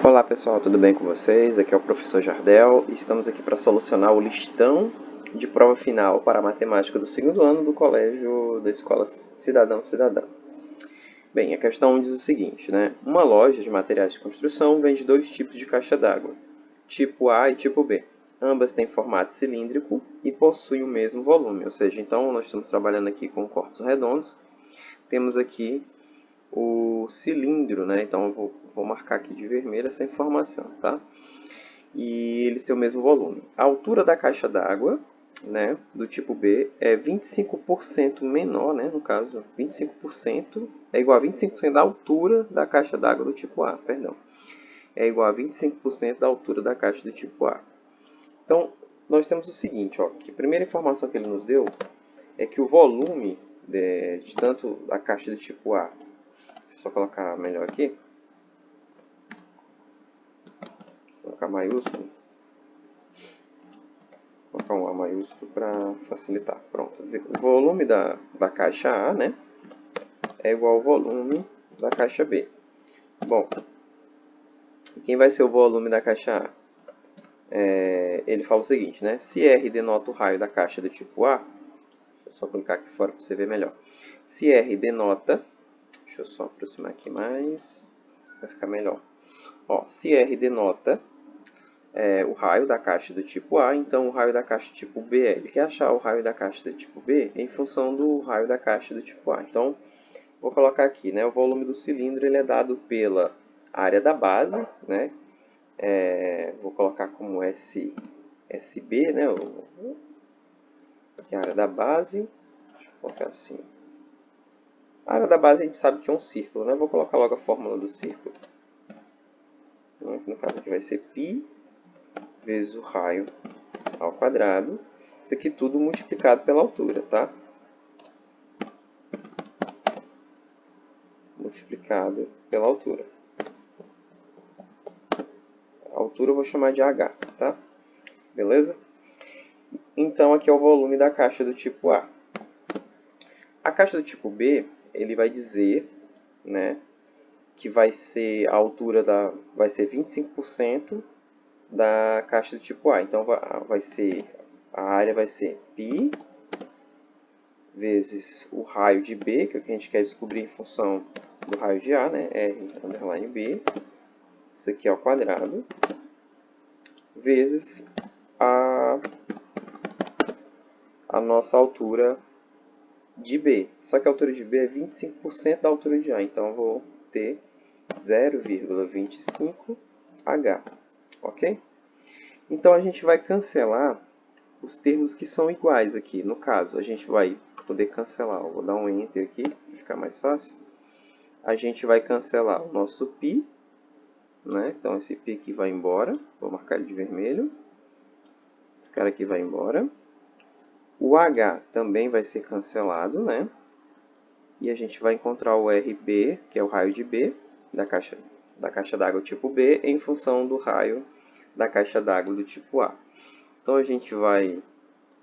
Olá pessoal, tudo bem com vocês? Aqui é o professor Jardel e estamos aqui para solucionar o listão de prova final para a matemática do segundo ano do colégio da Escola Cidadão Cidadã. Bem, a questão diz o seguinte, né? Uma loja de materiais de construção vende dois tipos de caixa d'água, tipo A e tipo B. Ambas têm formato cilíndrico e possuem o mesmo volume, ou seja, então nós estamos trabalhando aqui com corpos redondos. Temos aqui o cilindro, né? Então eu vou marcar aqui de vermelho essa informação, tá? E eles têm o mesmo volume. A altura da caixa d'água, né, do tipo B é 25% menor, né, no caso, 25% é igual a 25% da altura da caixa d'água do tipo A, perdão. É igual a 25% da altura da caixa do tipo A. Então, nós temos o seguinte, ó, que a primeira informação que ele nos deu é que o volume de tanto da caixa do tipo A, deixa eu só colocar melhor aqui, vou colocar maiúsculo, vou colocar um A maiúsculo para facilitar. Pronto, o volume da caixa A, né, é igual ao volume da caixa B. Bom, quem vai ser o volume da caixa A? Ele fala o seguinte, né? Se R denota o raio da caixa do tipo A, deixa eu só clicar aqui fora para você ver melhor. Se R denota, deixa eu só aproximar aqui mais, vai ficar melhor. Ó, se R denota o raio da caixa do tipo A, então o raio da caixa do tipo B ele quer achar o raio da caixa do tipo B em função do raio da caixa do tipo A. Então, vou colocar aqui, né? O volume do cilindro ele é dado pela área da base, né? Vou colocar como SB, né? Que é a área da base. Deixa eu colocar assim. A área da base a gente sabe que é um círculo, né? Vou colocar logo a fórmula do círculo. No caso aqui vai ser π vezes o raio ao quadrado. Isso aqui tudo multiplicado pela altura, tá? Multiplicado pela altura. A altura eu vou chamar de H, tá? Beleza? Então, aqui é o volume da caixa do tipo A. A caixa do tipo B, ele vai dizer, né, que vai ser a altura vai ser 25% da caixa do tipo A. Então, a área vai ser π vezes o raio de B, que é o que a gente quer descobrir em função do raio de A, né, R underline B, isso aqui ao quadrado, vezes a nossa altura de B. Só que a altura de B é 25% da altura de A, então eu vou ter 0,25H, ok? Então a gente vai cancelar os termos que são iguais aqui. No caso, a gente vai poder cancelar, vou dar um Enter aqui, para ficar mais fácil. A gente vai cancelar o nosso π, né? Então esse π aqui vai embora, vou marcar ele de vermelho. Esse cara aqui vai embora. O H também vai ser cancelado, né? E a gente vai encontrar o RB, que é o raio de B, da caixa d'água tipo B, em função do raio da caixa d'água do tipo A. Então a gente vai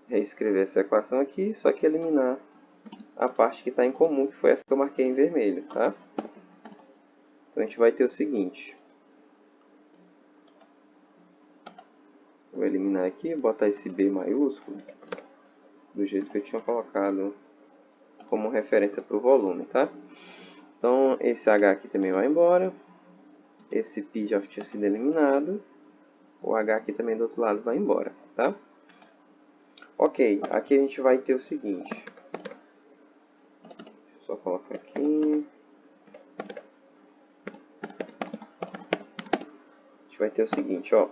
reescrever essa equação aqui, só que eliminar a parte que está em comum, que foi essa que eu marquei em vermelho, tá? Então a gente vai ter o seguinte. Vou eliminar aqui, botar esse B maiúsculo, do jeito que eu tinha colocado como referência para o volume, tá? Então, esse H aqui também vai embora. Esse π já tinha sido eliminado. O H aqui também do outro lado vai embora, tá? Ok, aqui a gente vai ter o seguinte. Deixa eu só colocar aqui. A gente vai ter o seguinte, ó.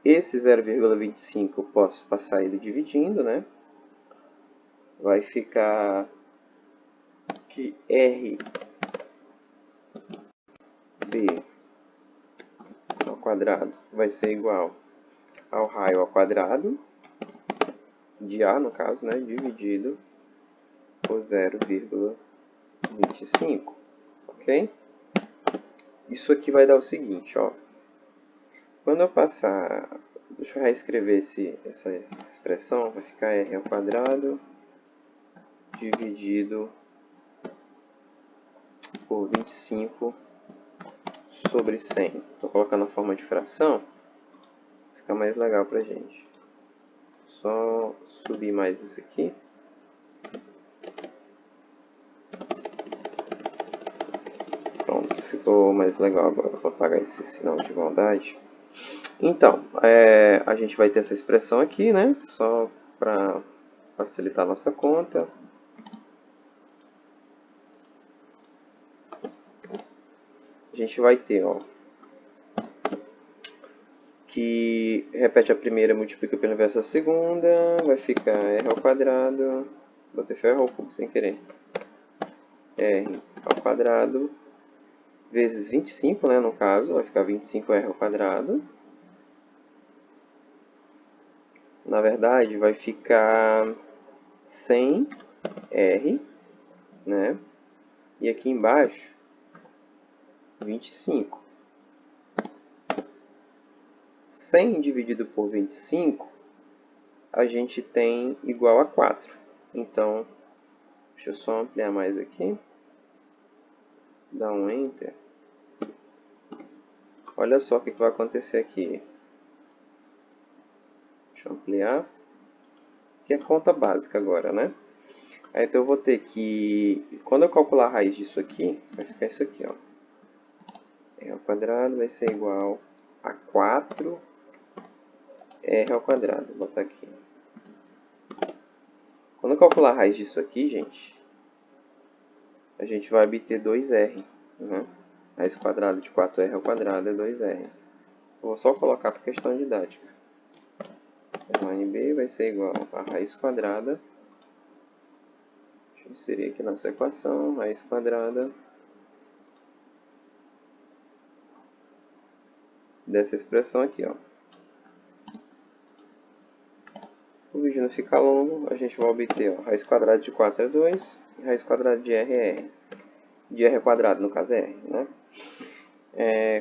Esse 0,25 eu posso passar ele dividindo, né? Vai ficar que RB ao quadrado vai ser igual ao raio ao quadrado de A, no caso, né? Dividido por 0,25, ok? Isso aqui vai dar o seguinte, ó. Quando eu passar, deixa eu reescrever essa expressão, vai ficar R ao quadrado dividido por 25 sobre 100. Estou colocando a forma de fração. Fica mais legal pra gente. Só subir mais isso aqui. Pronto, ficou mais legal agora. Vou apagar esse sinal de igualdade. Então, a gente vai ter essa expressão aqui, né? Só para facilitar a nossa conta. A gente vai ter, ó, que repete a primeira, multiplica pelo inverso da segunda, vai ficar r ao quadrado, botei ferro ao cubo sem querer, r ao quadrado, vezes 25, né, no caso, vai ficar 25r ao quadrado. Na verdade, vai ficar 100r, né, e aqui embaixo, 25. 100 dividido por 25, a gente tem igual a 4. Então, deixa eu só ampliar mais aqui. Dá um Enter. Olha só o que vai acontecer aqui. Deixa eu ampliar. Que é conta básica agora, né? Aí, então eu vou ter que... Quando eu calcular a raiz disso aqui, vai ficar isso aqui, ó. R ao quadrado vai ser igual a 4 R ao quadrado. Vou botar aqui. Quando eu calcular a raiz disso aqui, gente, a gente vai obter 2R. Né? Raiz quadrada de 4R ao quadrado é 2R. Vou só colocar por questão didática. B vai ser igual a raiz quadrada. Deixa eu inserir aqui nossa equação. Raiz quadrada dessa expressão aqui, ó. O vídeo não fica longo, a gente vai obter, ó, raiz quadrada de 4 é 2, e raiz quadrada de R é R. De R ao quadrado, no caso é R, né?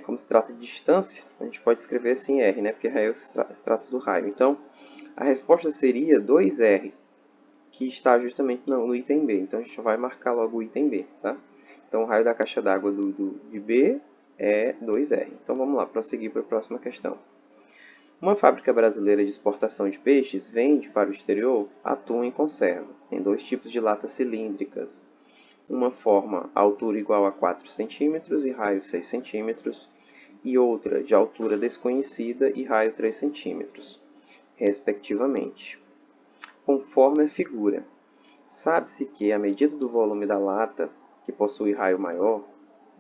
Como se trata de distância, a gente pode escrever assim R, né? Porque raio se trata do raio. Então, a resposta seria 2R, que está justamente no item B. Então, a gente vai marcar logo o item B, tá? Então, o raio da caixa d'água de B é 2R. Então, vamos lá, prosseguir para a próxima questão. Uma fábrica brasileira de exportação de peixes vende para o exterior atum em conserva, em 2 tipos de latas cilíndricas. Uma forma altura igual a 4 cm e raio 6 cm, e outra de altura desconhecida e raio 3 cm, respectivamente. Conforme a figura, sabe-se que a medida do volume da lata, que possui raio maior,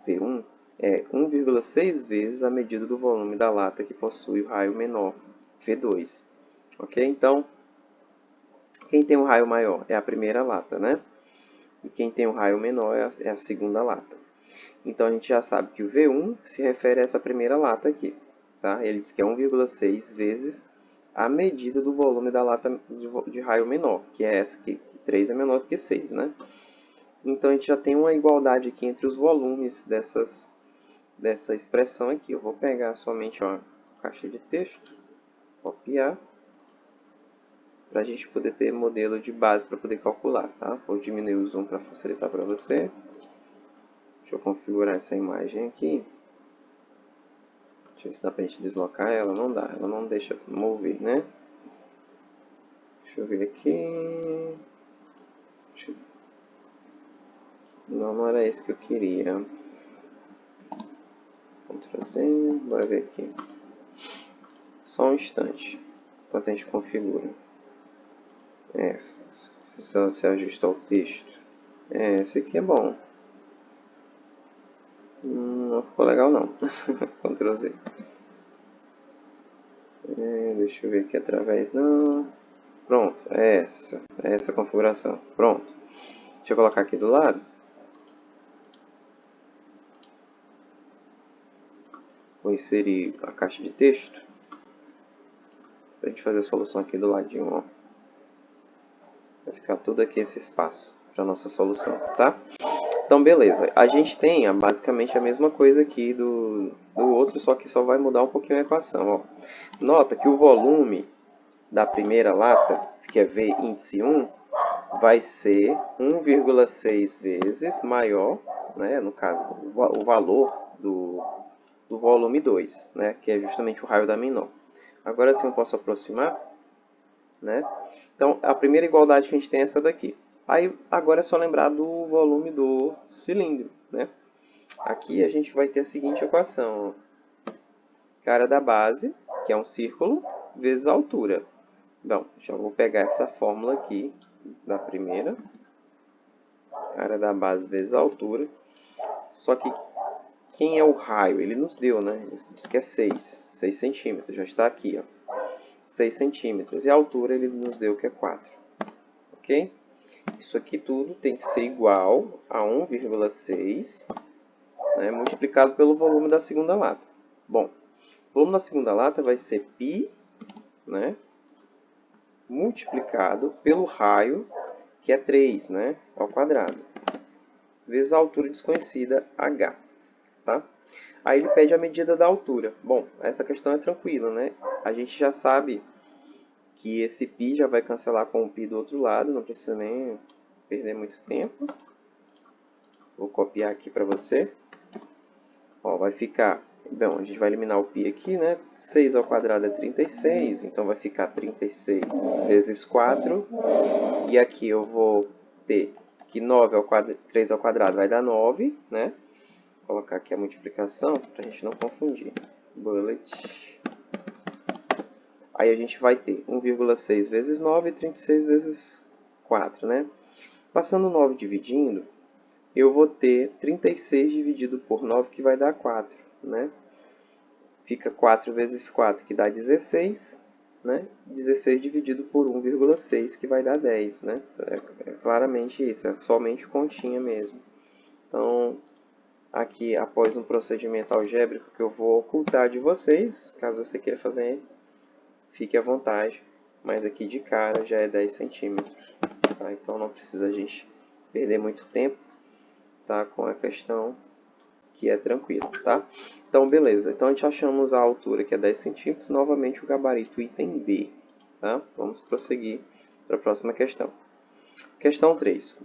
V1, é 1,6 vezes a medida do volume da lata que possui o raio menor, V2. Ok? Então, quem tem o raio maior é a primeira lata, né? E quem tem o raio menor é a segunda lata. Então, a gente já sabe que o V1 se refere a essa primeira lata aqui. Tá? Ele diz que é 1,6 vezes a medida do volume da lata de raio menor, que é essa aqui. 3 é menor do que 6, né? Então, a gente já tem uma igualdade aqui entre os volumes dessa expressão aqui. Eu vou pegar somente a caixa de texto, copiar, para a gente poder ter modelo de base para poder calcular, tá? Vou diminuir o zoom para facilitar para você. Deixa eu configurar essa imagem aqui. Deixa eu ver se dá para a gente deslocar ela. Não dá, ela não deixa mover, né? Deixa eu ver aqui. Não era esse que eu queria. Ctrl Z, bora ver aqui. Só um instante, enquanto a gente configura. Se ela se ajusta ao texto. Esse aqui é bom. Não ficou legal não. Ctrl Z. Deixa eu ver aqui através. Não. Pronto, é essa configuração. Pronto. Deixa eu colocar aqui do lado. Vou inserir a caixa de texto. Para a gente fazer a solução aqui do ladinho, ó. Vai ficar tudo aqui esse espaço para nossa solução, tá? Então, beleza. A gente tem basicamente a mesma coisa aqui do outro, só que só vai mudar um pouquinho a equação, ó. Nota que o volume da primeira lata, que é V índice 1, vai ser 1,6 vezes maior, né, no caso, o valor do volume 2, né? Que é justamente o raio da menor. Agora sim eu posso aproximar, né? Então, a primeira igualdade que a gente tem é essa daqui. Aí, agora é só lembrar do volume do cilindro, né? Aqui a gente vai ter a seguinte equação, ó. Cara da base, que é um círculo, vezes a altura. Bom, já vou pegar essa fórmula aqui, da primeira. Cara da base vezes a altura. Só que quem é o raio? Ele nos deu, né? Ele diz que é 6 centímetros. Já está aqui, ó. 6 centímetros. E a altura ele nos deu que é 4. Ok? Isso aqui tudo tem que ser igual a 1,6, né, multiplicado pelo volume da segunda lata. Bom, o volume da segunda lata vai ser π, né, multiplicado pelo raio, que é 3, né, ao quadrado, vezes a altura desconhecida, h. Tá? Aí ele pede a medida da altura. Bom, essa questão é tranquila, né? A gente já sabe que esse π já vai cancelar com o π do outro lado, não precisa nem perder muito tempo. Vou copiar aqui para você. Ó, vai ficar... Bom, a gente vai eliminar o π aqui, né? 6 ao quadrado é 36, então vai ficar 36 vezes 4. E aqui eu vou ter que 3 ao quadrado vai dar 9, né? Vou colocar aqui a multiplicação para a gente não confundir. Bullet. Aí a gente vai ter 1,6 vezes 9 e 36 vezes 4, né? Passando 9 dividindo, eu vou ter 36 dividido por 9, que vai dar 4, né? Fica 4 vezes 4, que dá 16, né? 16 dividido por 1,6, que vai dar 10, né? É claramente isso, é somente continha mesmo. Então, aqui, após um procedimento algébrico que eu vou ocultar de vocês, caso você queira fazer, fique à vontade, mas aqui de cara já é 10 centímetros, tá? Então não precisa a gente perder muito tempo, tá? Com a questão que é tranquilo, tá? Então, beleza. Então, a gente achamos a altura, que é 10 centímetros, novamente o gabarito item B, tá? Vamos prosseguir para a próxima questão. Questão 3.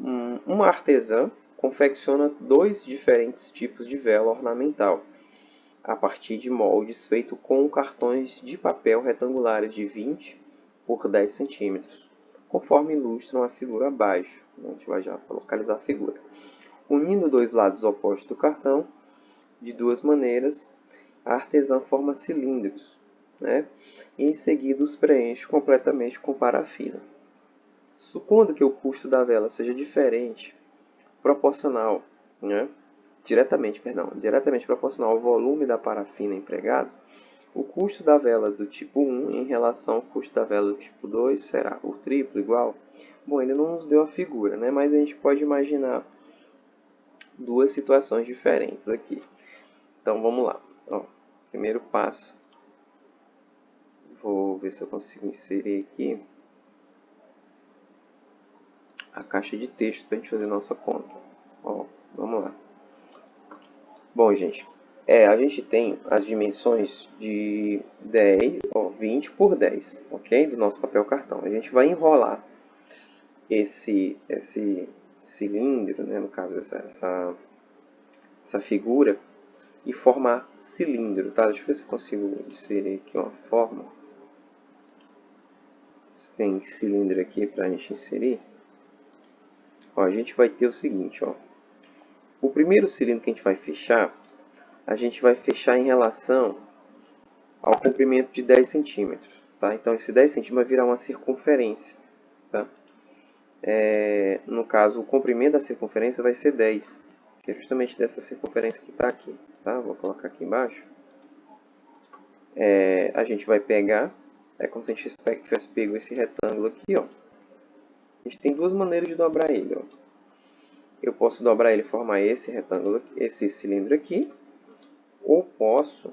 Uma artesã confecciona 2 diferentes tipos de vela ornamental, a partir de moldes feitos com cartões de papel retangulares de 20 por 10 centímetros, conforme ilustram a figura abaixo. A gente vai já localizar a figura. Unindo dois lados opostos do cartão, de duas maneiras, a artesã forma cilindros, né? E em seguida os preenche completamente com parafina. Supondo que o custo da vela seja diferente, proporcional, né? diretamente proporcional ao volume da parafina empregado, o custo da vela do tipo 1 em relação ao custo da vela do tipo 2 será o triplo, igual? Bom, ele não nos deu a figura, né? Mas a gente pode imaginar duas situações diferentes aqui. Então, vamos lá. Ó, primeiro passo. Vou ver se eu consigo inserir aqui a caixa de texto para a gente fazer nossa conta. Ó, vamos lá. Bom, gente, a gente tem as dimensões de 10, 20 por 10, ok? Do nosso papel cartão. A gente vai enrolar esse cilindro, né, no caso essa figura, e formar cilindro, tá? Deixa eu ver se eu consigo inserir aqui uma forma. Tem cilindro aqui para a gente inserir. Ó, a gente vai ter o seguinte, ó. O primeiro cilindro que a gente vai fechar em relação ao comprimento de 10 centímetros, tá? Então, esse 10 centímetros vai virar uma circunferência, tá? No caso, o comprimento da circunferência vai ser 10, que é justamente dessa circunferência que está aqui, tá? Vou colocar aqui embaixo. A gente vai pegar, é como se a gente tivesse pego esse retângulo aqui, ó. A gente tem duas maneiras de dobrar ele, ó. Eu posso dobrar ele e formar esse retângulo, esse cilindro aqui, ou posso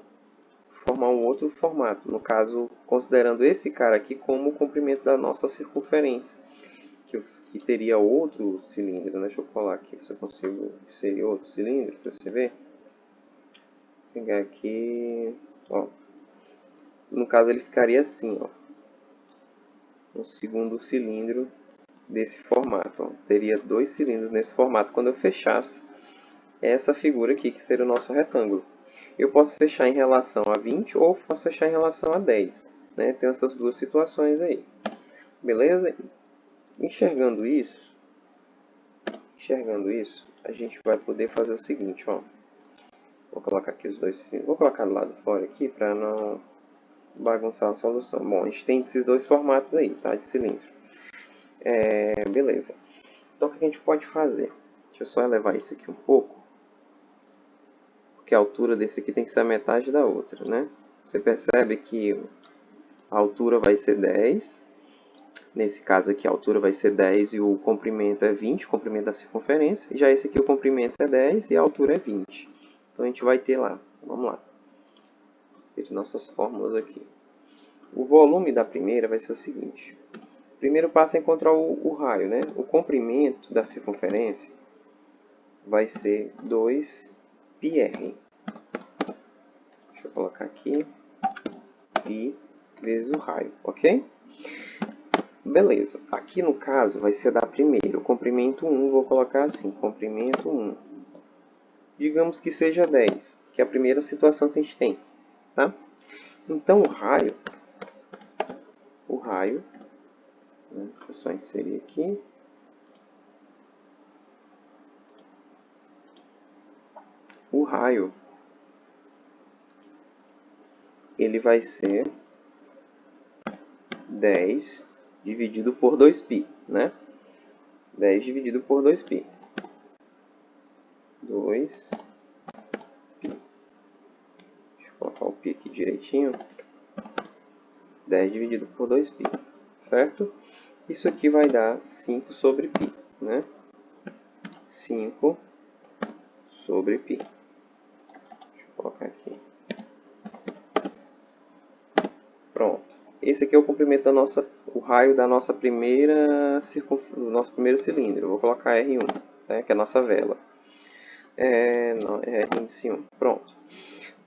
formar um outro formato, no caso, considerando esse cara aqui como o comprimento da nossa circunferência, que teria outro cilindro, né? Deixa eu colar aqui, se eu consigo inserir outro cilindro, para você ver. Vou pegar aqui, ó. No caso, ele ficaria assim, ó. Um segundo cilindro desse formato, ó. Teria dois cilindros nesse formato quando eu fechasse essa figura aqui, que seria o nosso retângulo. Eu posso fechar em relação a 20 ou posso fechar em relação a 10. Né? Tem essas duas situações aí. Beleza? Enxergando isso, a gente vai poder fazer o seguinte, ó. Vou colocar aqui os dois, vou colocar do lado de fora aqui para não bagunçar a solução. Bom, a gente tem esses dois formatos aí, tá? De cilindro. Beleza. Então, o que a gente pode fazer? Deixa eu só elevar isso aqui um pouco. Porque a altura desse aqui tem que ser a metade da outra, né? Você percebe que a altura vai ser 10. Nesse caso aqui, a altura vai ser 10 e o comprimento é 20, o comprimento da circunferência. E já esse aqui, o comprimento é 10 e a altura é 20. Então, a gente vai ter lá, vamos lá. Seriam nossas fórmulas aqui. O volume da primeira vai ser o seguinte. Primeiro passo é encontrar o raio, né? O comprimento da circunferência vai ser 2πr. Deixa eu colocar aqui. Π vezes o raio, ok? Beleza. Aqui no caso vai ser da primeira. O comprimento 1, vou colocar assim. Comprimento 1. Digamos que seja 10, que é a primeira situação que a gente tem, tá? Então o raio, né? Deixa eu só inserir aqui. O raio, ele vai ser 10 dividido por 2π, né? 10 dividido por 2π. 2π. Deixa eu colocar o π aqui direitinho. 10 dividido por 2π, certo? Isso aqui vai dar 5 sobre π, né? 5 sobre π. Deixa eu colocar aqui. Pronto. Esse aqui é o comprimento da nossa, o raio da nossa do nosso primeiro cilindro. Eu vou colocar R1, né, que é a nossa vela. R índice 1. Pronto.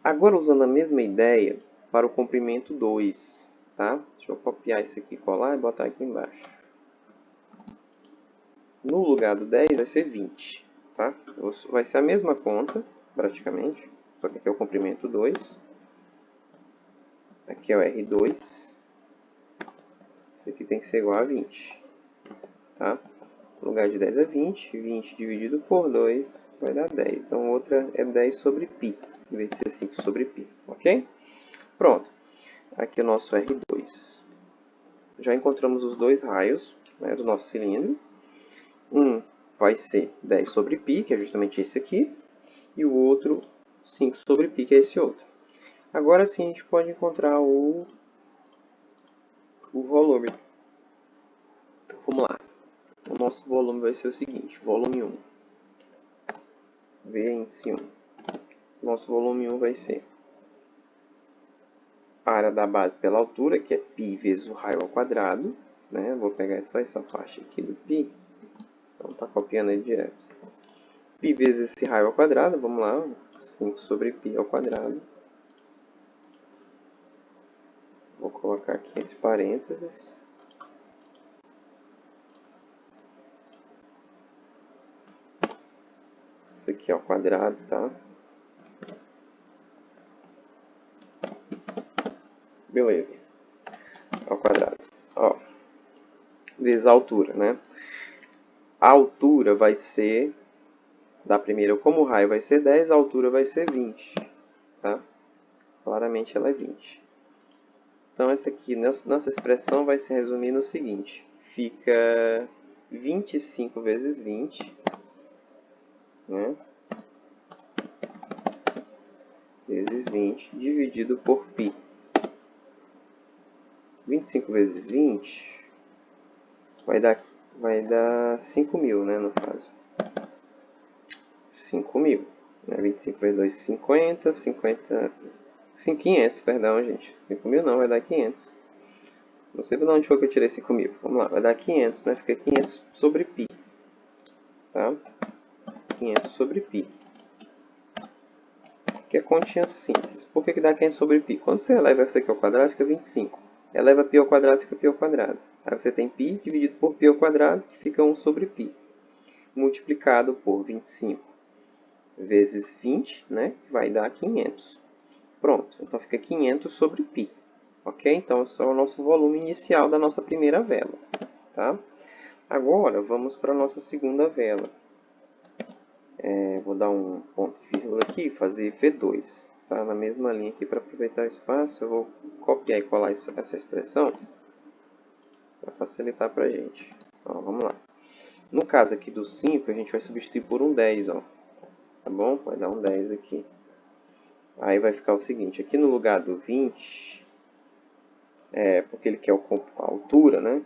Agora, usando a mesma ideia para o comprimento 2, tá? Deixa eu copiar isso aqui, colar e botar aqui embaixo. No lugar do 10 vai ser 20, tá? Vai ser a mesma conta, praticamente, só que aqui é o comprimento 2. Aqui é o R2. Isso aqui tem que ser igual a 20, tá? No lugar de 10 é 20, 20 dividido por 2 vai dar 10. Então, outra é 10 sobre π, em vez de ser 5 sobre π, ok? Pronto. Aqui é o nosso R2. Já encontramos os dois raios, né, do nosso cilindro. Um vai ser 10 sobre π, que é justamente esse aqui, e o outro 5 sobre π, que é esse outro. Agora sim a gente pode encontrar o volume. Então, vamos lá. O nosso volume vai ser o seguinte, volume 1. V índice 1. Nosso volume 1 vai ser a área da base pela altura, que é π vezes o raio ao quadrado. Né? Vou pegar só essa parte aqui do π. Então, tá copiando ele direto. Π vezes esse raio ao quadrado, vamos lá, 5 sobre π ao quadrado. Vou colocar aqui entre parênteses. Isso aqui ao quadrado, tá? Beleza. Ao quadrado. Ó, vezes a altura, né? A altura vai ser, da primeira, como o raio vai ser 10, a altura vai ser 20, tá? Claramente ela é 20. Então, essa aqui, nossa expressão vai se resumir no seguinte. Fica 25 vezes 20, né? Vezes 20, dividido por π. 25 vezes 20 vai dar 5.000, né, no caso. 5.000. Né? 25 vezes 2, 50. 500, perdão, gente. 5.000 não, vai dar 500. Não sei de onde foi que eu tirei 5.000. Vamos lá, vai dar 500, né? Fica 500 sobre π. Tá? 500 sobre π. Que é continha simples. Por que dá 500 sobre π? Quando você eleva isso aqui ao quadrado, fica 25. Eleva π ao quadrado, fica π ao quadrado. Aí você tem π dividido por π ao quadrado, que fica 1 sobre π. Multiplicado por 25. vezes 20, né? Que vai dar 500. Pronto, então fica 500 sobre π. Ok? Então, esse é o nosso volume inicial da nossa primeira vela. Tá? Agora, vamos para a nossa segunda vela. Vou dar um ponto e vírgula aqui e fazer V2. Tá? Na mesma linha aqui, para aproveitar o espaço, eu vou copiar e colar essa expressão para facilitar para a gente. Ó, vamos lá. No caso aqui do 5, a gente vai substituir por um 10. Ó. Tá bom? Vai dar um 10 aqui. Aí vai ficar o seguinte, aqui no lugar do 20, porque ele quer a altura, né?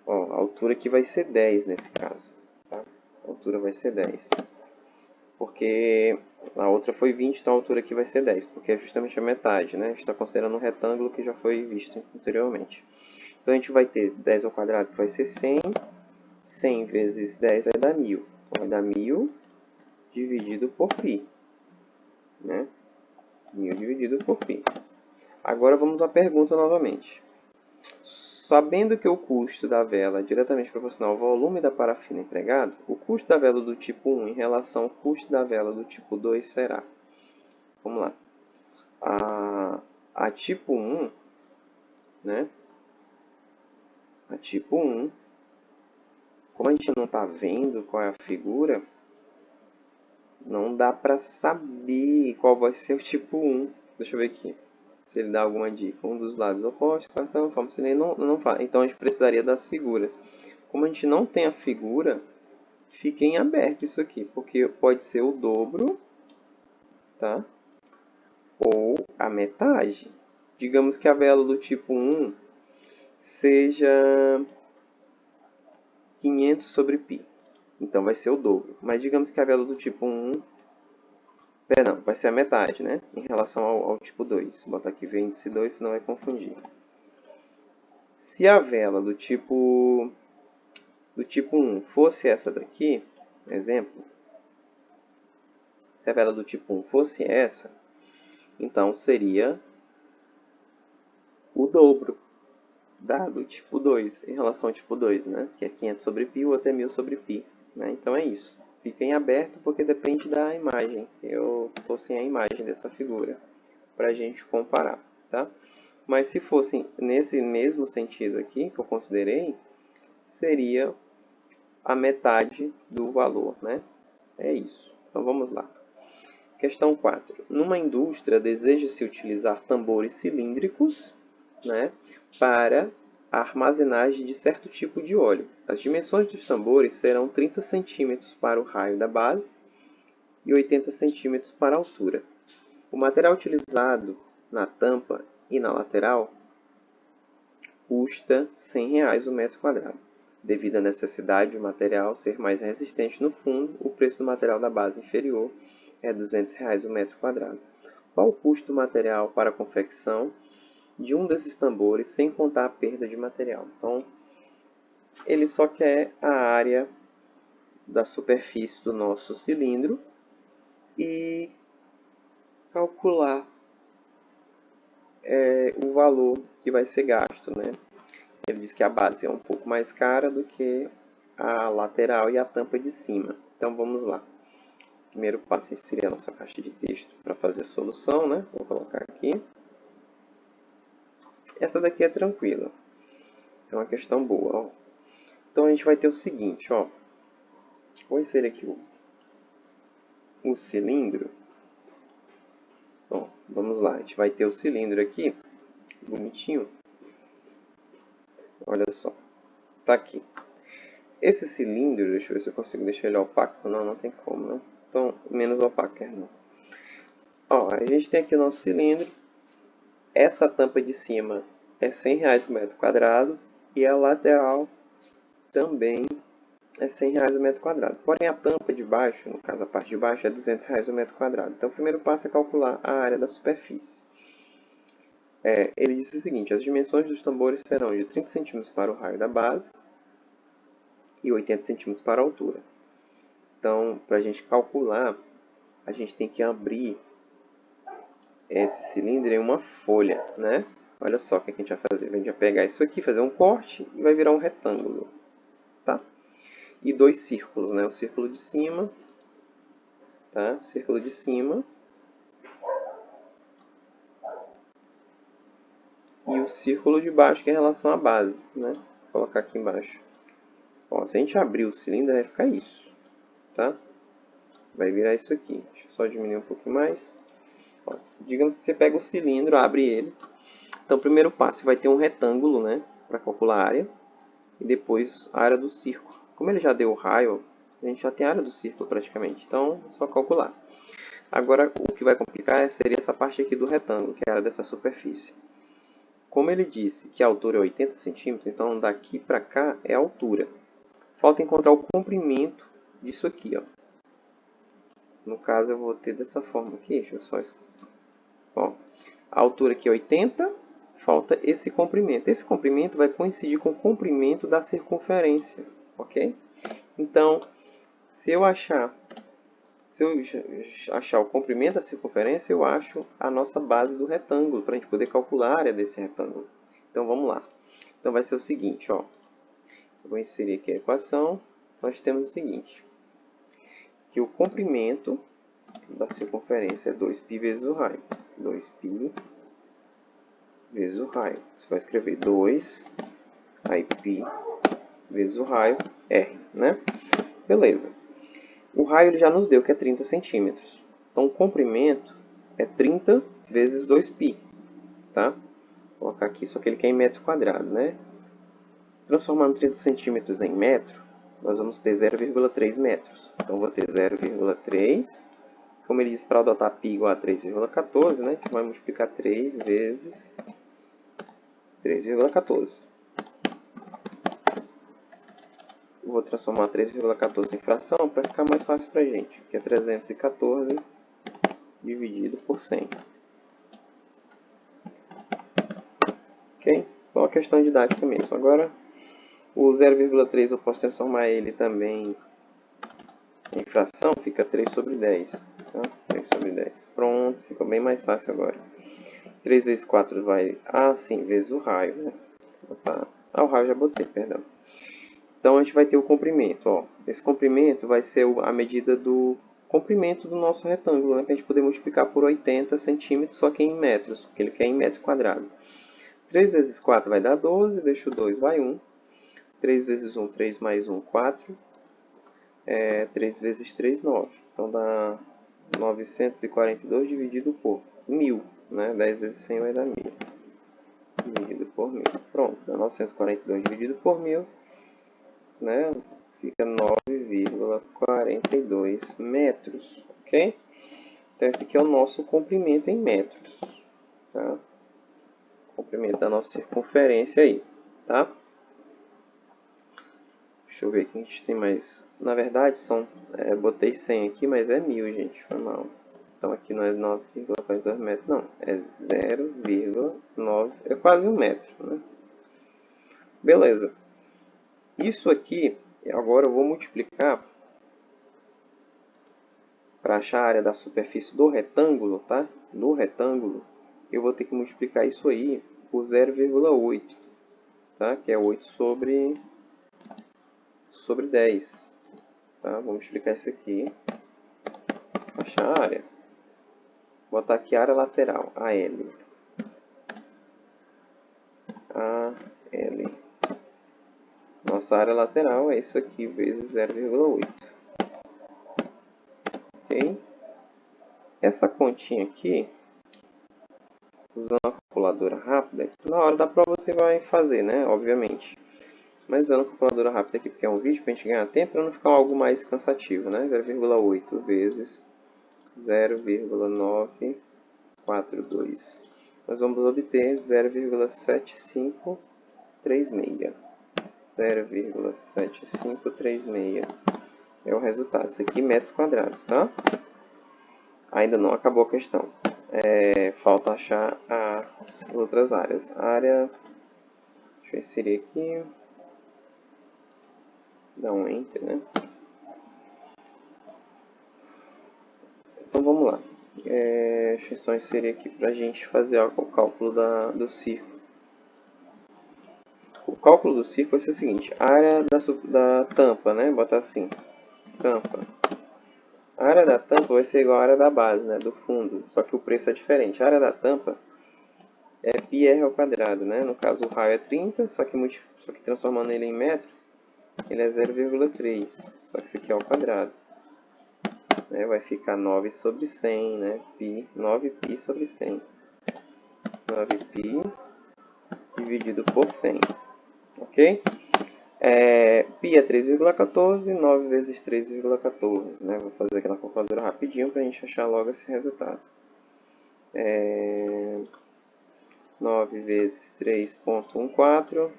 Ó, a altura aqui vai ser 10 nesse caso. Tá? A altura vai ser 10. Porque a outra foi 20, então a altura aqui vai ser 10, porque é justamente a metade, né? A gente está considerando um retângulo que já foi visto anteriormente. Então a gente vai ter 10 ao quadrado, que vai ser 100. 100 vezes 10 vai dar 1000. Então vai dar 1000 dividido por π. Né? 1000 dividido por π. Agora vamos à pergunta novamente. Sabendo que o custo da vela é diretamente proporcional ao volume da parafina empregado, o custo da vela do tipo 1 em relação ao custo da vela do tipo 2 será... Vamos lá. A tipo 1, né? A tipo 1, como a gente não está vendo qual é a figura, não dá para saber qual vai ser o tipo 1. Deixa eu ver aqui. Se ele dá alguma dica. Um dos lados opostos, quarta forma, se ele não fala. Então a gente precisaria das figuras. Como a gente não tem a figura, fica em aberto isso aqui, porque pode ser o dobro, tá? Ou a metade. Digamos que a vela do tipo 1 seja 500 sobre π. Então vai ser o dobro. Mas digamos que a vela do tipo 1... Perdão, vai ser a metade, né? Em relação ao tipo 2. Vou botar aqui V índice 2, senão vai confundir. Se a vela do tipo 1 fosse essa daqui, exemplo, se a vela do tipo 1 fosse essa, então seria o dobro do tipo 2 em relação ao tipo 2, né? Que é 500 sobre π, o outro é 1000 sobre π. Né? Então é isso. Fica em aberto porque depende da imagem. Eu estou sem a imagem dessa figura para a gente comparar, tá? Mas se fosse nesse mesmo sentido aqui, que eu considerei, seria a metade do valor, né? É isso. Então vamos lá. Questão 4. Numa indústria, deseja-se utilizar tambores cilíndricos, né, para a armazenagem de certo tipo de óleo. As dimensões dos tambores serão 30 cm para o raio da base e 80 cm para a altura. O material utilizado na tampa e na lateral custa R$ 100 o metro quadrado. Devido à necessidade do material ser mais resistente no fundo, o preço do material da base inferior é R$ 200 o metro quadrado. Qual o custo do material para a confecção de um desses tambores, sem contar a perda de material? Então, ele só quer a área da superfície do nosso cilindro e calcular o valor que vai ser gasto, né? Ele diz que a base é um pouco mais cara do que a lateral e a tampa de cima. Então vamos lá. Primeiro passo é inserir a nossa caixa de texto para fazer a solução, né? Vou colocar aqui. Essa daqui é tranquila. É uma questão boa. Ó. Então a gente vai ter o seguinte, ó. Vou inserir aqui o cilindro. Bom, vamos lá. A gente vai ter o cilindro aqui, bonitinho. Olha só. Tá aqui. Esse cilindro, deixa eu ver se eu consigo deixar ele opaco. Não, não tem como, né? Então, menos opaco, não. Ó, a gente tem aqui o nosso cilindro. Essa tampa de cima é R$ 100 o metro quadrado e a lateral também é R$ 100 o metro quadrado. Porém, a tampa de baixo, no caso a parte de baixo, é R$ 200 o metro quadrado. Então, o primeiro passo é calcular a área da superfície. Ele disse o seguinte, as dimensões dos tambores serão de 30 cm para o raio da base e 80 cm para a altura. Então, para a gente calcular, a gente tem que abrir esse cilindro em uma folha, né? Olha só o que a gente vai fazer. A gente vai pegar isso aqui, fazer um corte e vai virar um retângulo, tá? E dois círculos, né? O círculo de cima, tá? Círculo de cima. E o círculo de baixo, que é em relação à base, né? Vou colocar aqui embaixo. Ó, se a gente abrir o cilindro, vai ficar isso, tá? Vai virar isso aqui. Deixa eu só diminuir um pouquinho mais. Ó, digamos que você pega o cilindro, abre ele. Então, o primeiro passo, vai ter um retângulo, né? Para calcular a área. E depois a área do círculo. Como ele já deu o raio, a gente já tem a área do círculo praticamente. Então, é só calcular. Agora, o que vai complicar seria essa parte aqui do retângulo, que é a área dessa superfície. Como ele disse que a altura é 80 centímetros, então daqui para cá é a altura. Falta encontrar o comprimento disso aqui, ó. No caso, eu vou ter dessa forma aqui. Deixa eu só... Ó, a altura aqui é 80, falta esse comprimento. Esse comprimento vai coincidir com o comprimento da circunferência, ok? Então, se eu achar o comprimento da circunferência, eu acho a nossa base do retângulo, para a gente poder calcular a área desse retângulo. Então, vamos lá. Então, vai ser o seguinte, ó. Eu vou inserir aqui a equação. Nós temos o seguinte, que o comprimento da circunferência é 2π vezes o raio. 2π vezes o raio. Você vai escrever 2, aí π vezes o raio, r, né? Beleza. O raio ele já nos deu que é 30 centímetros. Então, o comprimento é 30 vezes 2π, tá? Vou colocar aqui, só que ele quer em metro quadrado, né? Transformando 30 centímetros em metro, nós vamos ter 0,3 metros. Então, vou ter 0,3. Como ele diz para adotar π igual a 3,14, né? A gente vai multiplicar 3 vezes 3,14. Vou transformar 3,14 em fração para ficar mais fácil para a gente, que é 314 dividido por 100. Ok? Só uma questão didática mesmo. Agora, o 0,3 eu posso transformar ele também em fração, fica 3 sobre 10. Tá? 3 sobre 10. Pronto, ficou bem mais fácil agora. 3 vezes 4 vai... Ah, sim, vezes o raio, né? Ah, o raio já botei, perdão. Então, a gente vai ter o comprimento, ó. Esse comprimento vai ser a medida do comprimento do nosso retângulo, né? Para a gente poder multiplicar por 80 centímetros, só que em metros, porque ele quer em metro quadrado. 3 vezes 4 vai dar 12, deixa o 2, vai 1. 3 vezes 1, 3 mais 1, 4. 3 vezes 3, 9. Então, dá 942 dividido por 1000, né? 10 vezes 100 vai dar 1000. Dividido por 1000. Pronto, dá 942 dividido por 1000. Né? Fica 9,42 metros, ok? Então, esse aqui é o nosso comprimento em metros, tá? Comprimento da nossa circunferência aí, tá? Deixa eu ver aqui, a gente tem mais... Na verdade, botei 100 aqui, mas é 1000, gente, foi mal. Então, aqui não é 9,42 metros, não. É 0,9, é quase 1 metro, né? Beleza. Isso aqui, agora eu vou multiplicar para achar a área da superfície do retângulo, tá? Do retângulo, eu vou ter que multiplicar isso aí por 0,8, tá? Que é 8 sobre 10, tá? Vou multiplicar isso aqui, achar a área. Vou botar aqui a área lateral, AL. AL. Nossa área lateral é isso aqui, vezes 0,8. Ok? Essa continha aqui, usando a calculadora rápida, na hora da prova você vai fazer, né? Obviamente. Mas usando a calculadora rápida aqui, porque é um vídeo para a gente ganhar tempo, para não ficar algo mais cansativo, né? 0,8 vezes 0,942. Nós vamos obter 0,7536. 0,7536 é o resultado. Isso aqui metros quadrados, tá? Ainda não acabou a questão. Falta achar as outras áreas. A área... Deixa eu inserir aqui. Dá um Enter, né? Então vamos lá. Deixa eu só inserir aqui para a gente fazer o cálculo do círculo. O cálculo do círculo vai ser o seguinte: a área da tampa, né? Botar assim: tampa A área da tampa vai ser igual à área da base, né, do fundo, só que o preço é diferente. A área da tampa é πr ao quadrado, né? No caso o raio é 30, só que transformando ele em metro, ele é 0,3, só que isso aqui é ao quadrado. Né? Vai ficar 9 sobre 100, né? 9π sobre 100. 9π dividido por 100, ok? Π é 3,14, 9 vezes 3,14, né? Vou fazer aqui na calculadora rapidinho para a gente achar logo esse resultado. 9 vezes 3,14,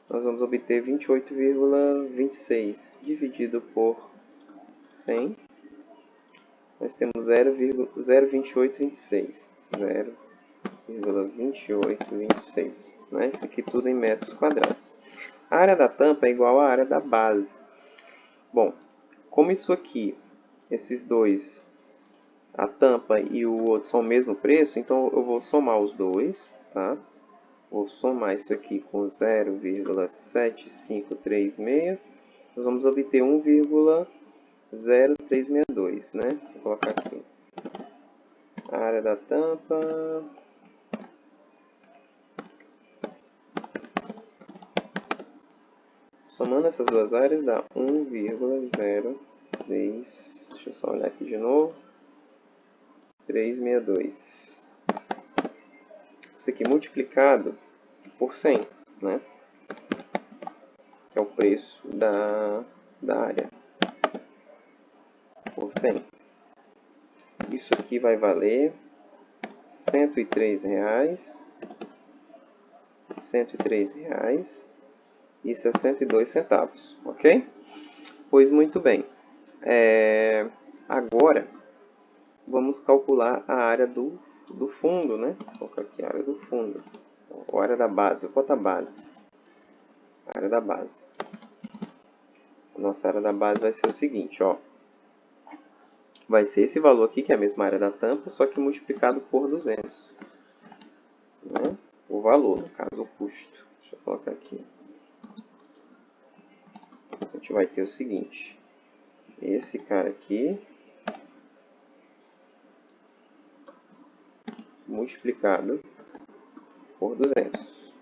nós vamos obter 28,26, dividido por 100, nós temos 0,2826, 0,2826, né? Isso aqui tudo em metros quadrados. A área da tampa é igual à área da base. Bom, como isso aqui, esses dois, a tampa e o outro são o mesmo preço, então eu vou somar os dois, tá? Vou somar isso aqui com 0,7536, nós vamos obter 1,0362, né? Vou colocar aqui. A área da tampa... Somando essas duas áreas dá 1,03. Deixa eu só olhar aqui de novo. 362. Isso aqui multiplicado por 100, né? Que é o preço da área. Por 100. Isso aqui vai valer R$103. R$103 e 62 centavos, ok? Pois muito bem. Agora, vamos calcular a área do fundo, né? Vou colocar aqui a área do fundo. Ou a área da base. Vou botar a base. A área da base. A nossa área da base vai ser o seguinte, ó. Vai ser esse valor aqui, que é a mesma área da tampa, só que multiplicado por 200. Né? O valor, no caso, o custo. Deixa eu colocar aqui. A gente vai ter o seguinte. Esse cara aqui multiplicado por 200.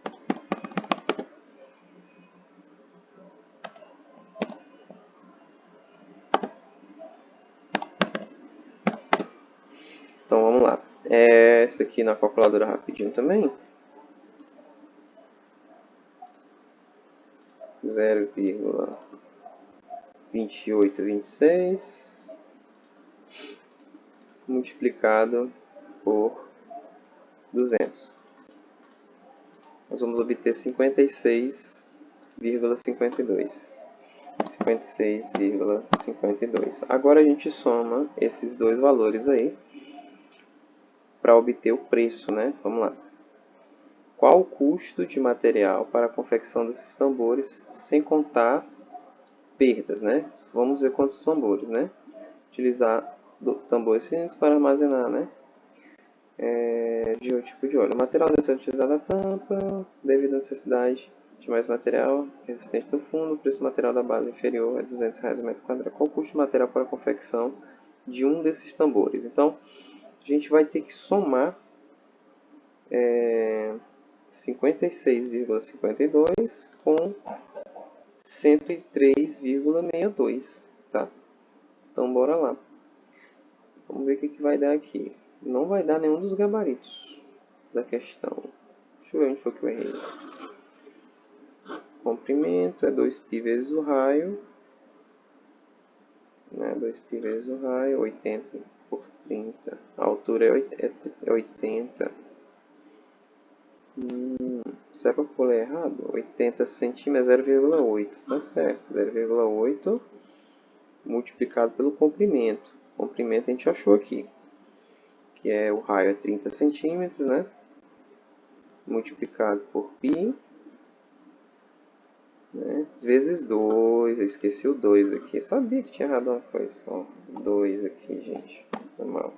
Então vamos lá. Esse aqui na calculadora rapidinho também. 0,2826 multiplicado por 200. Nós vamos obter 56,52. 56,52. Agora a gente soma esses dois valores aí para obter o preço, né? Vamos lá. Qual o custo de material para a confecção desses tambores, sem contar perdas, né? Vamos ver quantos tambores, né? Utilizar tambores cilíndricos para armazenar, né? De outro tipo de óleo. O material deve ser utilizado a tampa, devido à necessidade de mais material resistente no fundo. O preço do material da base inferior a R$200 o metro quadrado. Qual o custo de material para a confecção de um desses tambores? Então, a gente vai ter que somar 56,52 com 103,62, tá? Então, bora lá. Vamos ver o que vai dar aqui. Não vai dar nenhum dos gabaritos da questão. Deixa eu ver onde foi que eu errei. Comprimento é 2π vezes o raio. Né? 2π vezes o raio, 80 por 30. A altura é 80. Será que eu pulei errado? 80 centímetros é 0,8. Tá certo. 0,8 multiplicado pelo comprimento. O comprimento a gente achou aqui. Que é o raio é 30 centímetros, né? Multiplicado por π. Né? Vezes 2. Eu esqueci o 2 aqui. Eu sabia que tinha errado uma coisa. Ó, 2 aqui, gente. Foi mal.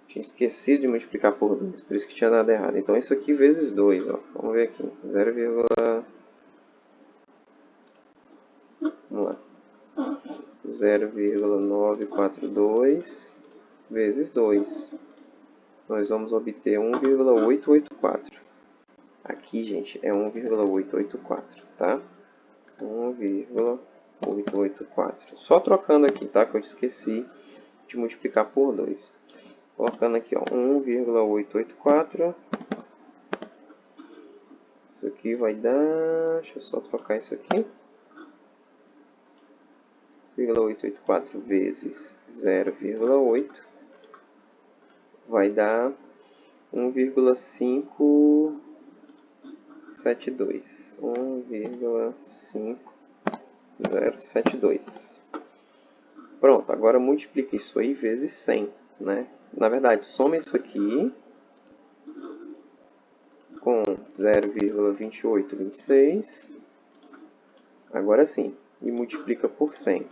Tinha esquecido de multiplicar por 2, por isso que tinha dado errado. Então, isso aqui vezes 2, ó. Vamos ver aqui. 0,2 0,942 vezes 2. Nós vamos obter 1,884. Aqui, gente, é 1,884, tá? 1,884. Só trocando aqui, tá? Que eu esqueci de multiplicar por 2. Colocando aqui, ó, 1,884. Isso aqui vai dar... Deixa eu só trocar isso aqui. 1,884 vezes 0,8 vai dar 1,572. 1,5072. Pronto, agora multiplica isso aí vezes 100, né? Na verdade, soma isso aqui com 0,2826. Agora sim, e multiplica por 100.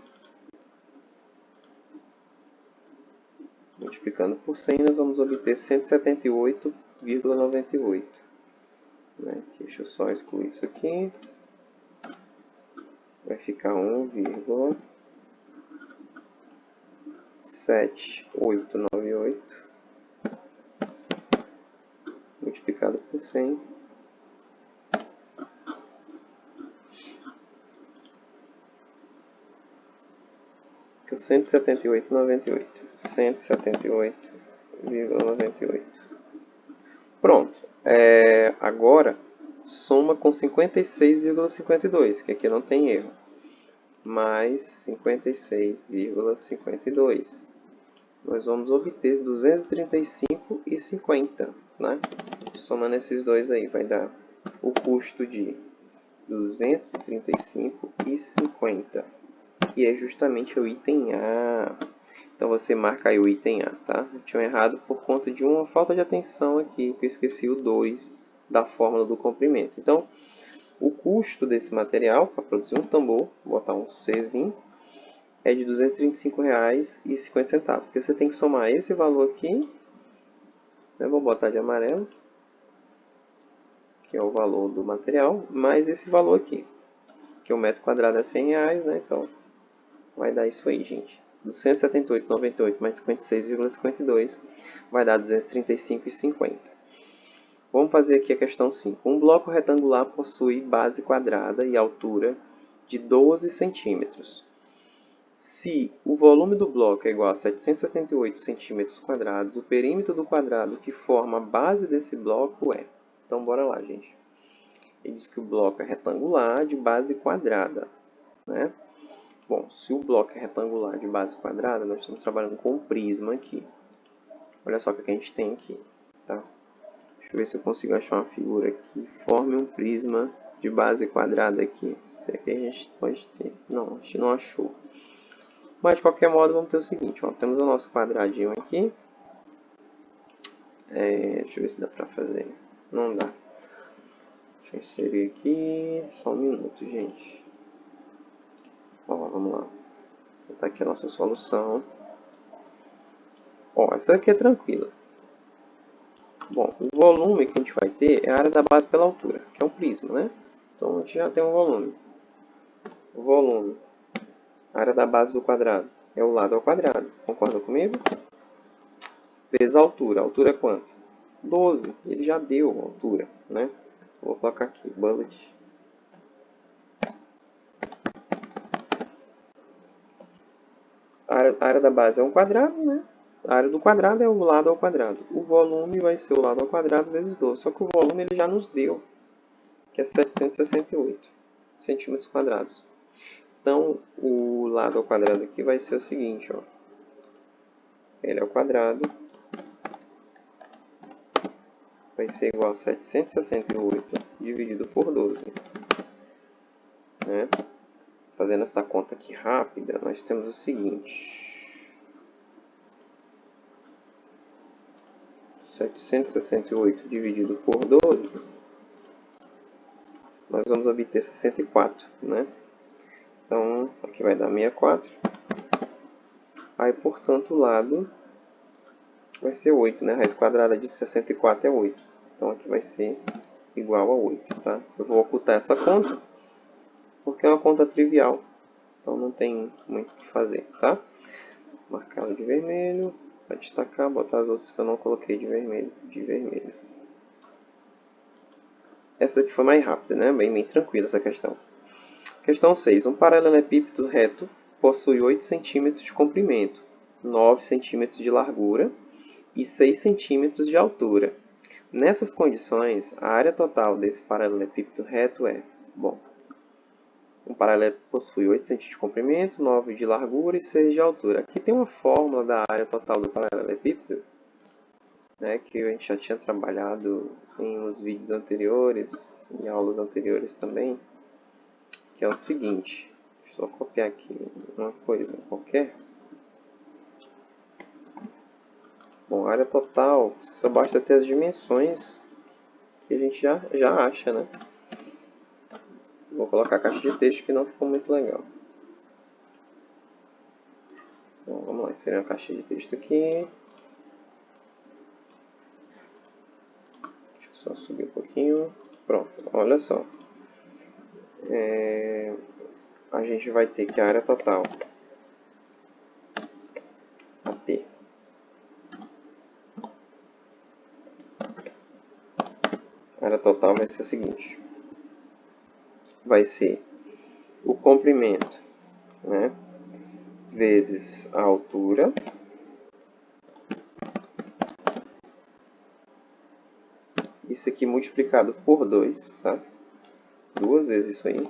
Multiplicando por 100, nós vamos obter 178,98. Né? Deixa eu só excluir isso aqui. Vai ficar 1,7898 multiplicado por 100. Fica 178,98. 178,98. Pronto. Agora, soma com 56,52, que aqui não tem erro. Mais 56,52. Nós vamos obter 235,50, né? Somando esses dois aí, vai dar o custo de 235,50, que é justamente o item A. Então você marca aí o item A, tá? Eu tinha errado por conta de uma falta de atenção aqui, que eu esqueci o 2 da fórmula do comprimento. Então, o custo desse material para produzir um tambor, vou botar um Czinho, é de R$ 235,50. Porque você tem que somar esse valor aqui, né? Vou botar de amarelo, que é o valor do material, mais esse valor aqui, que o metro quadrado é R$100, né? Então, vai dar isso aí, gente. 278,98 mais 56,52 vai dar 235,50. Vamos fazer aqui a questão 5. Um bloco retangular possui base quadrada e altura de 12 centímetros. Se o volume do bloco é igual a 768 centímetros quadrados, o perímetro do quadrado que forma a base desse bloco é... Então, bora lá, gente. Ele diz que o bloco é retangular de base quadrada, né? Bom, se o bloco é retangular de base quadrada, nós estamos trabalhando com um prisma aqui. Olha só o que a gente tem aqui, tá? Deixa eu ver se eu consigo achar uma figura que forme um prisma de base quadrada aqui. Isso aqui a gente pode ter. Não, a gente não achou. Mas, de qualquer modo, vamos ter o seguinte. Ó, temos o nosso quadradinho aqui. Deixa eu ver se dá pra fazer. Não dá. Deixa eu inserir aqui. Só um minuto, gente. Ó, vamos lá. Vou botar aqui a nossa solução. Ó, essa aqui é tranquila. Bom, o volume que a gente vai ter é a área da base pela altura, que é um prisma, né? Então, a gente já tem um volume. O volume, a área da base do quadrado, é o lado ao quadrado. Concorda comigo? Vezes a altura. A altura é quanto? 12. Ele já deu a altura, né? Vou colocar aqui, bullet. A área da base é um quadrado, né? A área do quadrado é o lado ao quadrado. O volume vai ser o lado ao quadrado vezes 12. Só que o volume ele já nos deu, que é 768 centímetros quadrados. Então, o lado ao quadrado aqui vai ser o seguinte, ó. L ao quadrado vai ser igual a 768 dividido por 12. Né? Fazendo essa conta aqui rápida, nós temos o seguinte. 768 dividido por 12, nós vamos obter 64, né? Então, aqui vai dar 64. Aí, portanto, o lado vai ser 8, né? A raiz quadrada de 64 é 8. Então, aqui vai ser igual a 8, tá? Eu vou ocultar essa conta, porque é uma conta trivial. então não tem muito o que fazer, tá? Marcá-la de vermelho, para destacar, botar as outras que eu não coloquei de vermelho, Essa aqui foi mais rápida, né? Bem tranquila essa questão. Questão 6. Um paralelepípedo reto possui 8 cm de comprimento, 9 cm de largura e 6 cm de altura. Nessas condições, a área total desse paralelepípedo reto é... Bom, um paralelepípedo possui 8 cm de comprimento, 9 de largura e 6 de altura. Aqui tem uma fórmula da área total do paralelepípedo, né, que a gente já tinha trabalhado em uns vídeos anteriores, em aulas anteriores também, que é o seguinte. Deixa eu só copiar aqui uma coisa qualquer. Bom, a área total, só basta ter as dimensões que a gente já acha, né? Vou colocar a caixa de texto que não ficou muito legal. Então, vamos lá, inserir uma caixa de texto aqui. Deixa eu só subir um pouquinho. Pronto, olha só. A gente vai ter que a área total AT a área total vai ser o seguinte. Vai ser o comprimento, né, vezes a altura, isso aqui multiplicado por 2, tá? 2 vezes isso aí.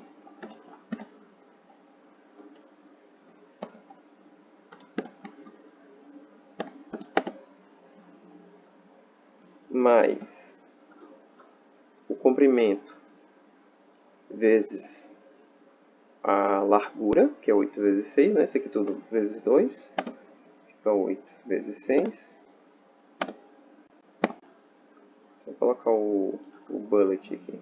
Mais o comprimento vezes a largura, que é 8 vezes 6, né? Isso aqui tudo vezes 2, fica 8 vezes 6. Vou colocar o bullet aqui.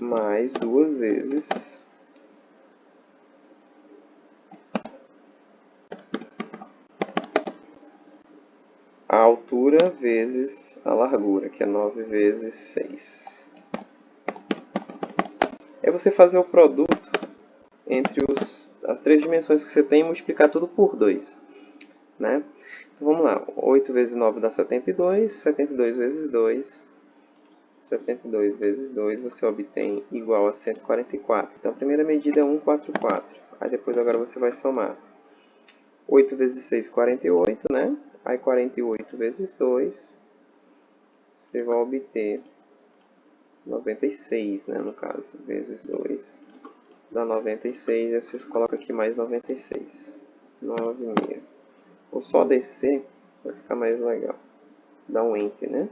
Mais 2 vezes a altura vezes a largura, que é 9 vezes 6. É você fazer o produto entre as três dimensões que você tem e multiplicar tudo por 2. Né? Então vamos lá, 8 vezes 9 dá 72, 72 vezes 2, 72 vezes 2 você obtém igual a 144. Então a primeira medida é 144. Aí depois agora você vai somar 8 vezes 6, 48, né? Aí 48 vezes 2, você vai obter 96, né? No caso, vezes 2, dá 96, aí você coloca aqui mais 96, 9,6. Ou só descer, vai ficar mais legal. Dá um Enter, né?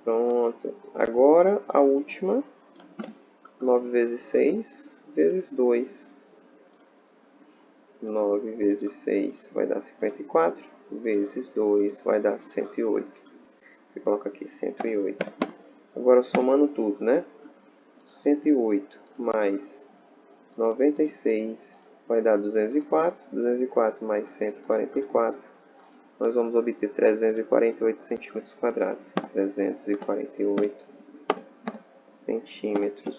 Pronto. Agora a última. 9 vezes 6 vezes 2. 9 vezes 6 vai dar 54. Vezes 2 vai dar 108. Você coloca aqui 108. Agora somando tudo, né? 108 mais 96 vai dar 204. 204 mais 144. Nós vamos obter 348 centímetros quadrados. 348 centímetros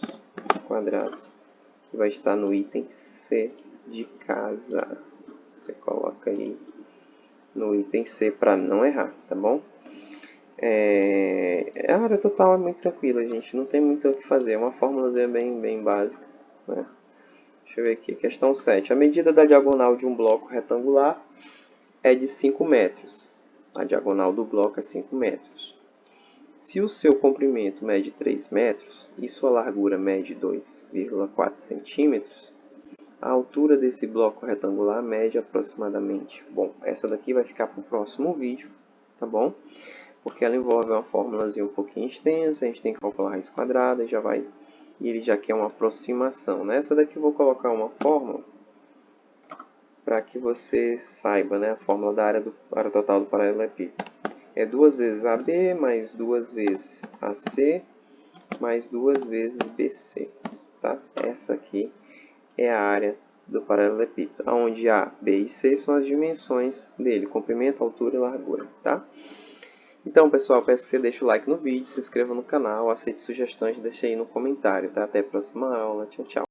quadrados. Que vai estar no item C de casa. Você coloca aí no item C para não errar, tá bom? A área total é muito tranquila, gente. Não tem muito o que fazer. É uma fórmulazinha bem básica, né? Deixa eu ver aqui. Questão 7. A medida da diagonal de um bloco retangular é de 5 metros. A diagonal do bloco é 5 metros. Se o seu comprimento mede 3 metros e sua largura mede 2,4 centímetros, a altura desse bloco retangular mede aproximadamente. Bom, essa daqui vai ficar para o próximo vídeo, tá bom? Porque ela envolve uma fórmulazinha um pouquinho extensa, a gente tem que calcular a raiz quadrada, e ele já quer uma aproximação. Nessa daqui eu vou colocar uma fórmula para que você saiba, né, a fórmula da área total do paralelepípedo. É 2 vezes AB mais 2 vezes AC mais 2 vezes BC. Tá? Essa aqui é a área do paralelepípedo, onde A, B e C são as dimensões dele, comprimento, altura e largura, tá? Então, pessoal, peço que você deixe o like no vídeo, se inscreva no canal, aceite sugestões, deixe aí no comentário, tá? Até a próxima aula. Tchau, tchau.